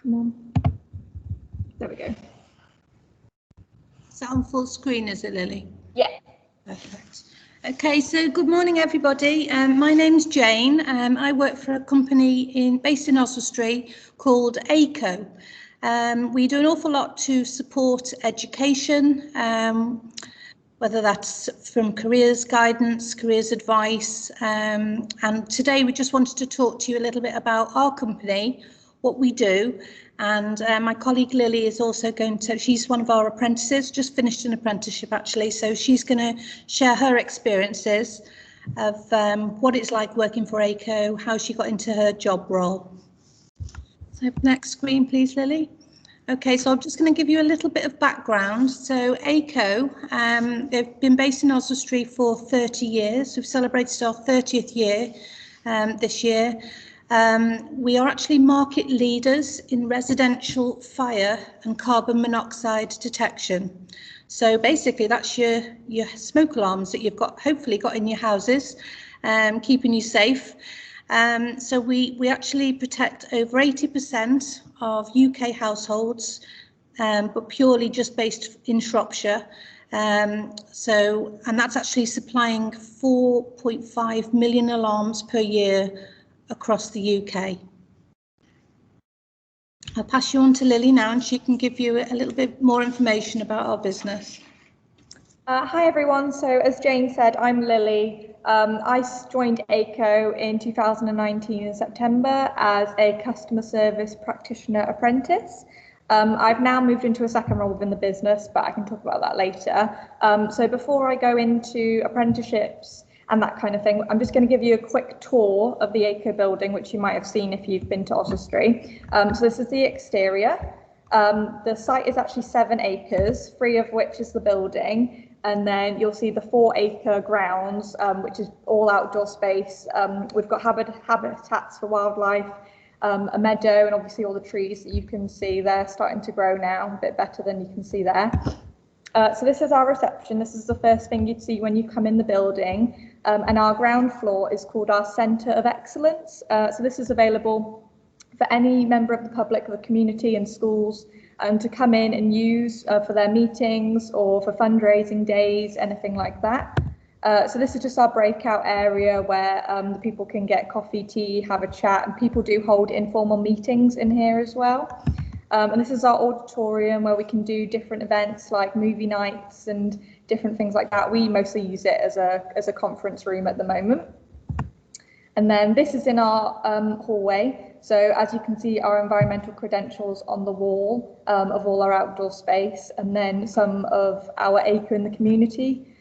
Come on. There we go. Is that on full screen, is it, Lily? Yeah. Perfect. Okay, so good morning, everybody. My name's Jane. I work for a company based in Oswestry called Aico. We do an awful lot to support education, whether that's from careers guidance, careers advice. And today we just wanted to talk to you a little bit about our company, what we do. And my colleague Lily is also she's one of our apprentices, just finished an apprenticeship actually, so she's going to share her experiences of what it's like working for Aico, how she got into her job role. So next screen please, Lily. Okay, so I'm just going to give you a little bit of background. So Aico, they've been based in Oswestry for 30 years. We've celebrated our 30th year this year. We are actually market leaders in residential fire and carbon monoxide detection. So basically that's your smoke alarms that you've hopefully got in your houses, keeping you safe. So we actually protect over 80% of UK households, but purely just based in Shropshire. And that's actually supplying 4.5 million alarms per year across the UK. I'll pass you on to Lily now and she can give you a little bit more information about our business. Hi everyone, so as Jane said, I'm Lily. I joined Aico in 2019 in September as a customer service practitioner apprentice. I've now moved into a second role within the business, but I can talk about that later. So before I go into apprenticeships and that kind of thing, I'm just going to give you a quick tour of the Aico building, which you might have seen if you've been to Oswestry. So this is the exterior. The site is actually 7 acres, 3 of which is the building. And then you'll see the 4 acre grounds, which is all outdoor space. We've got habitats for wildlife, a meadow, and obviously all the trees that you can see there starting to grow now, a bit better than you can see there. So this is our reception. This is the first thing you'd see when you come in the building. And our ground floor is called our Centre of Excellence. So this is available for any member of the public, the community and schools, to come in and use for their meetings or for fundraising days, anything like that. So this is just our breakout area where the people can get coffee, tea, have a chat, and people do hold informal meetings in here as well. And this is our auditorium where we can do different events like movie nights and different things like that. We mostly use it as a conference room at the moment. And then this is in our hallway. So as you can see, our environmental credentials on the wall of all our outdoor space, and then some of our Aico in the community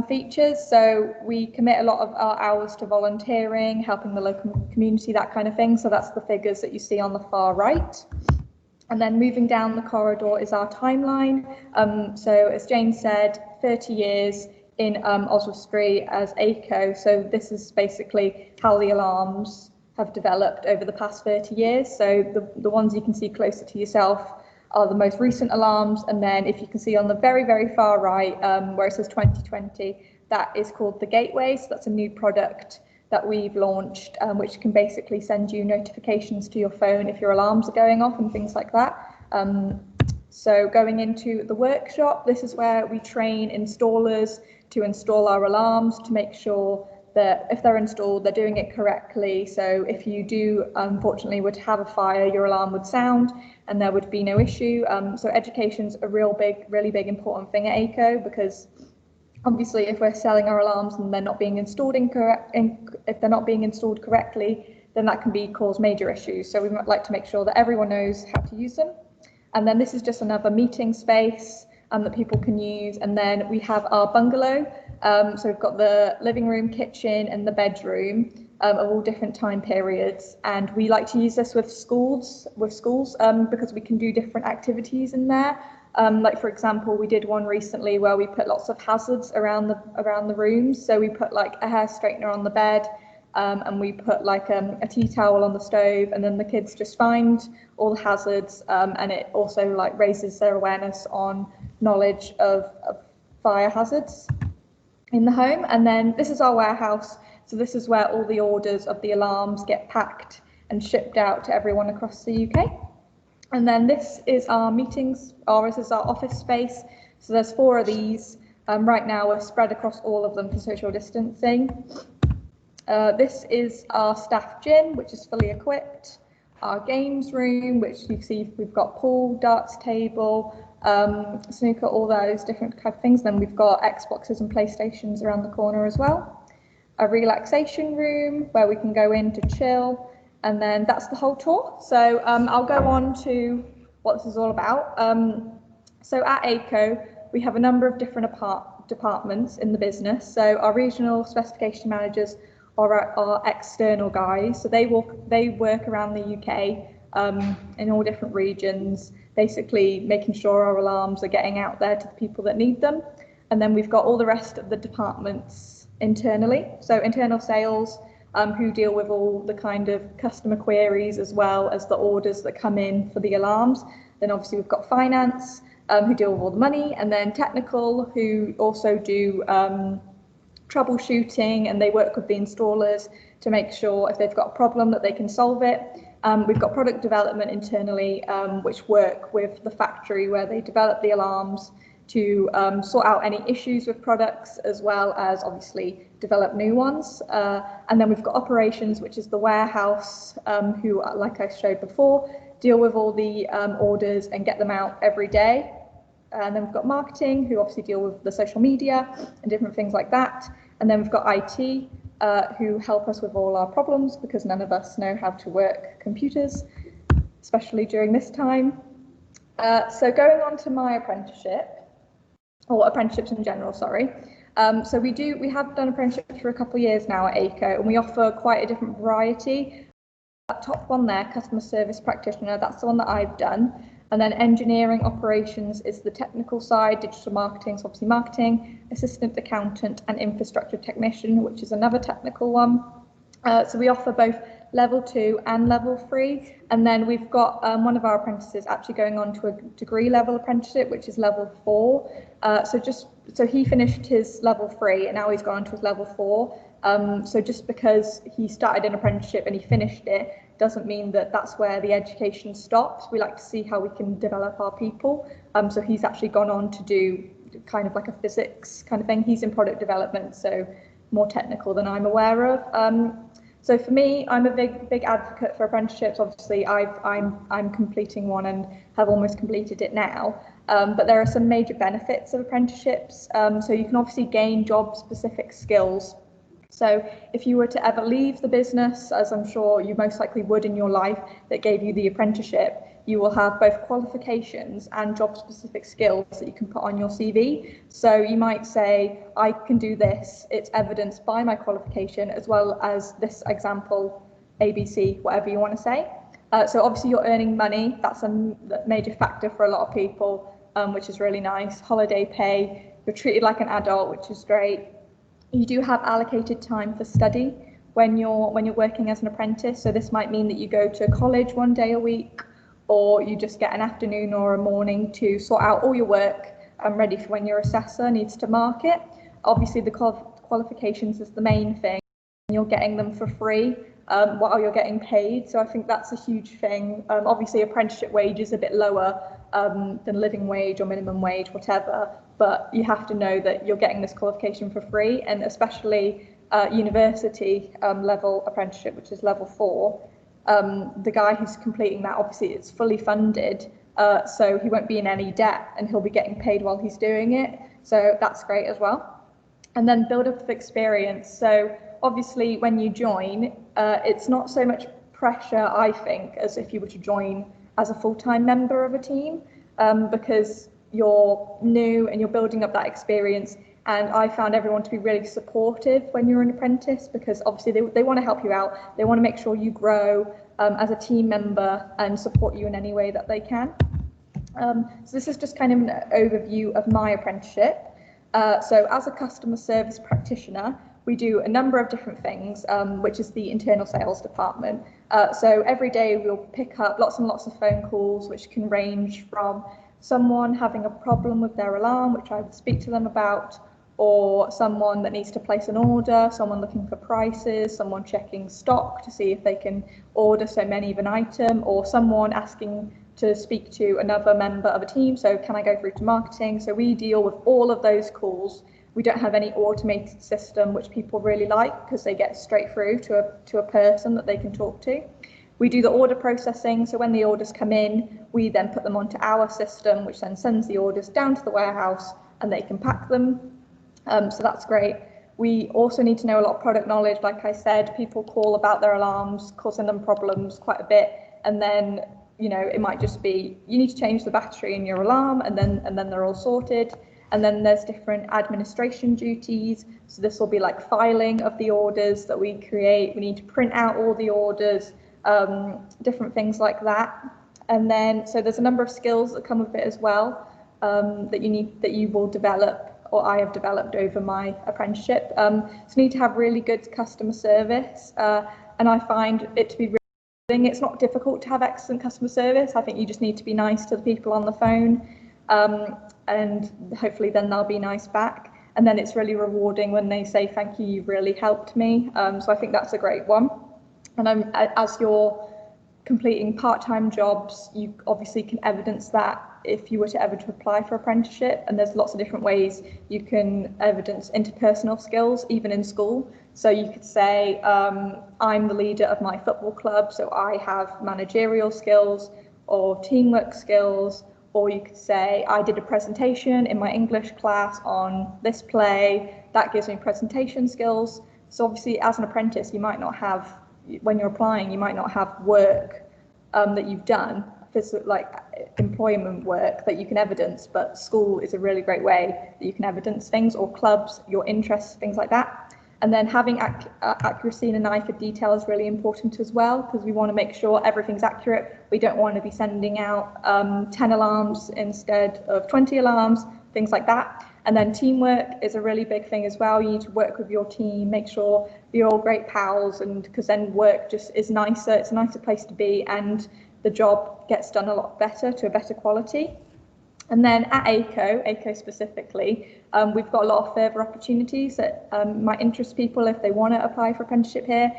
features. So we commit a lot of our hours to volunteering, helping the local community, that kind of thing. So that's the figures that you see on the far right. And then moving down the corridor is our timeline. So as Jane said, 30 years in Oswestry as Aico. So this is basically how the alarms have developed over the past 30 years. So the ones you can see closer to yourself are the most recent alarms. And then if you can see on the very, very far right, where it says 2020, that is called the Gateway. So that's a new product that we've launched, which can basically send you notifications to your phone if your alarms are going off and things like that. So going into the workshop, this is where we train installers to install our alarms to make sure that if they're installed, they're doing it correctly. So if you do, unfortunately, would have a fire, your alarm would sound and there would be no issue. So education's a really big, important thing at Aico, because obviously, if we're selling our alarms and they're not being installed if they're not being installed correctly, then that can cause major issues. So we might like to make sure that everyone knows how to use them. And then this is just another meeting space that people can use. And then we have our bungalow. So we've got the living room, kitchen, and the bedroom of all different time periods. And we like to use this with schools because we can do different activities in there. Like for example, we did one recently where we put lots of hazards around the rooms. So we put like a hair straightener on the bed, and we put like a tea towel on the stove, and then the kids just find all the hazards, and it also like raises their awareness on knowledge of fire hazards in the home. And then this is our warehouse. So this is where all the orders of the alarms get packed and shipped out to everyone across the UK. And then this is our meetings, or this is our office space. So there's 4 of these. Right now we're spread across all of them for social distancing. This is our staff gym, which is fully equipped. Our games room, which you see we've got pool, darts table, snooker, all those different type of things. Then we've got Xboxes and PlayStations around the corner as well. A relaxation room where we can go in to chill, and then that's the whole tour. So I'll go on to what this is all about. So at Aico, we have a number of different departments in the business. So our regional specification managers are our external guys. So they work around the UK in all different regions, basically making sure our alarms are getting out there to the people that need them. And then we've got all the rest of the departments internally. So internal sales, who deal with all the kind of customer queries as well as the orders that come in for the alarms. Then obviously we've got finance, who deal with all the money, and then technical, who also do troubleshooting, and they work with the installers to make sure if they've got a problem that they can solve it. We've got product development internally, which work with the factory where they develop the alarms to sort out any issues with products, as well as obviously develop new ones. And then we've got operations, which is the warehouse, who, like I showed before, deal with all the orders and get them out every day. And then we've got marketing, who obviously deal with the social media and different things like that. And then we've got IT, who help us with all our problems, because none of us know how to work computers, especially during this time. So going on to my apprenticeship, or apprenticeships in general, sorry. So we have done apprenticeships for a couple of years now at Aico, and we offer quite a different variety. That top one there, customer service practitioner, that's the one that I've done. And then engineering operations is the technical side, digital marketing is obviously marketing, assistant accountant and infrastructure technician, which is another technical one. So we offer both level 2 and level 3. And then we've got one of our apprentices actually going on to a degree level apprenticeship, which is level 4. So he finished his level 3 and now he's gone on to his level 4. So just because he started an apprenticeship and he finished it doesn't mean that that's where the education stops. We like to see how we can develop our people. So he's actually gone on to do kind of like a physics kind of thing. He's in product development, so more technical than I'm aware of. So for me, I'm a big advocate for apprenticeships. Obviously, I'm completing one and have almost completed it now. But there are some major benefits of apprenticeships. So you can obviously gain job-specific skills. So if you were to ever leave the business, as I'm sure you most likely would in your life that gave you the apprenticeship, you will have both qualifications and job-specific skills that you can put on your CV. So you might say, I can do this, it's evidenced by my qualification, as well as this example, ABC, whatever you want to say. So obviously you're earning money, that's a major factor for a lot of people, which is really nice. Holiday pay, you're treated like an adult, which is great. You do have allocated time for study when you're working as an apprentice. So this might mean that you go to college one day a week, or you just get an afternoon or a morning to sort out all your work and ready for when your assessor needs to mark it. Obviously the qualifications is the main thing. You're getting them for free while you're getting paid. So I think that's a huge thing. Obviously apprenticeship wage is a bit lower than living wage or minimum wage, whatever, but you have to know that you're getting this qualification for free, and especially university level apprenticeship, which is level 4. The guy who's completing that, obviously it's fully funded, so he won't be in any debt and he'll be getting paid while he's doing it. So that's great as well. And then build up of experience. So obviously when you join, it's not so much pressure, I think, as if you were to join as a full-time member of a team, because you're new and you're building up that experience. And I found everyone to be really supportive when you're an apprentice, because obviously they want to help you out. They want to make sure you grow as a team member and support you in any way that they can. So this is just kind of an overview of my apprenticeship. So as a customer service practitioner, we do a number of different things, which is the internal sales department. So every day we'll pick up lots and lots of phone calls, which can range from someone having a problem with their alarm, which I would speak to them about, or someone that needs to place an order, someone looking for prices, someone checking stock to see if they can order so many of an item, or someone asking to speak to another member of a team. So can I go through to marketing? So we deal with all of those calls. We don't have any automated system, which people really like because they get straight through to a person that they can talk to. We do the order processing. So when the orders come in, we then put them onto our system, which then sends the orders down to the warehouse and they can pack them. So that's great. We also need to know a lot of product knowledge. Like I said, people call about their alarms, causing them problems quite a bit. And then, you know, it might just be, you need to change the battery in your alarm and then they're all sorted. And then there's different administration duties. So this will be like filing of the orders that we create. We need to print out all the orders, different things like that. And then, so there's a number of skills that come with it as well, that you will develop, or I have developed over my apprenticeship. So you need to have really good customer service. And I find it to be really, it's not difficult to have excellent customer service. I think you just need to be nice to the people on the phone. And hopefully then they'll be nice back. And then it's really rewarding when they say, thank you, you've really helped me. So I think that's a great one. And as you're completing part-time jobs, you obviously can evidence that if you were to ever to apply for apprenticeship. And there's lots of different ways you can evidence interpersonal skills, even in school. So you could say, I'm the leader of my football club, so I have managerial skills or teamwork skills. Or you could say, I did a presentation in my English class on this play, that gives me presentation skills. So obviously as an apprentice, you might not have, when you're applying, you might not have work that you've done, like employment work that you can evidence, but school is a really great way that you can evidence things, or clubs, your interests, things like that. And then having accuracy and an eye for detail is really important as well, because we want to make sure everything's accurate. We don't want to be sending out 10 alarms instead of 20 alarms, things like that. And then teamwork is a really big thing as well. You need to work with your team, make sure you're all great pals, and because then work just is nicer. It's a nicer place to be, and the job gets done a lot better, to a better quality. And then at Aico specifically, we've got a lot of further opportunities that might interest people if they want to apply for apprenticeship here.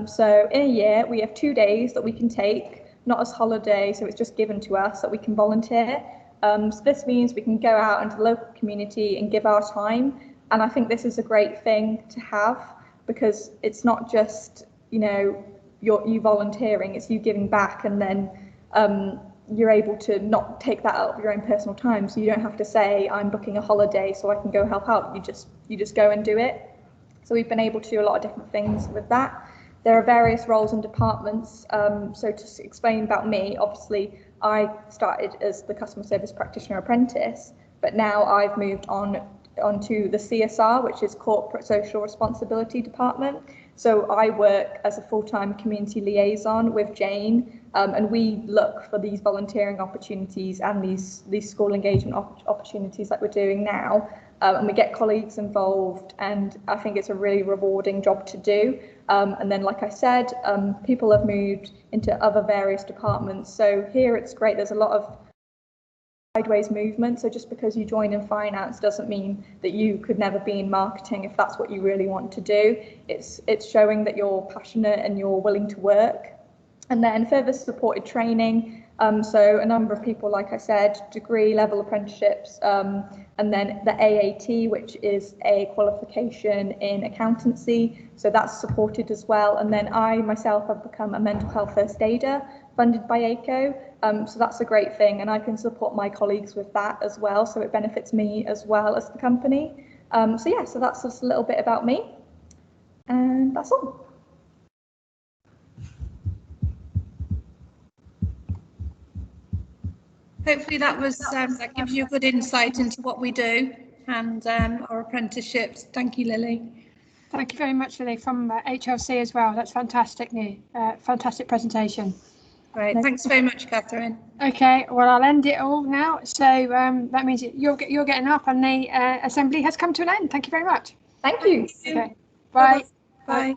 So in a year, we have 2 days that we can take, not as holiday, so it's just given to us that we can volunteer. So this means we can go out into the local community and give our time. And I think this is a great thing to have, because it's not just, you know, you volunteering, it's you giving back, and then you're able to not take that out of your own personal time. So you don't have to say, I'm booking a holiday so I can go help out. You just go and do it. So we've been able to do a lot of different things with that. There are various roles and departments. So to explain about me, obviously I started as the customer service practitioner apprentice, but now I've moved onto the CSR, which is corporate social responsibility department. So I work as a full-time community liaison with Jane, and we look for these volunteering opportunities and these school engagement opportunities like we're doing now, and we get colleagues involved, and I think it's a really rewarding job to do. And then, like I said, people have moved into other various departments. So here it's great. There's a lot of sideways movement. So just because you join in finance doesn't mean that you could never be in marketing if that's what you really want to do. It's showing that you're passionate and you're willing to work. And then further supported training. So a number of people, like I said, degree level apprenticeships, and then the AAT, which is a qualification in accountancy. So that's supported as well. And then I myself have become a mental health first aider funded by Aico. So that's a great thing, and I can support my colleagues with that as well. So it benefits me as well as the company. So yeah, so that's just a little bit about me, and that's all. Hopefully that gives you a good insight into what we do and our apprenticeships. Thank you, Lily. Thank you very much, Lily, from HLC as well. That's fantastic, fantastic presentation. Great, thanks very much, Catherine. Okay, well, I'll end it all now. So that means you're getting up, and the assembly has come to an end. Thank you very much. Thank you. Okay, bye. Bye.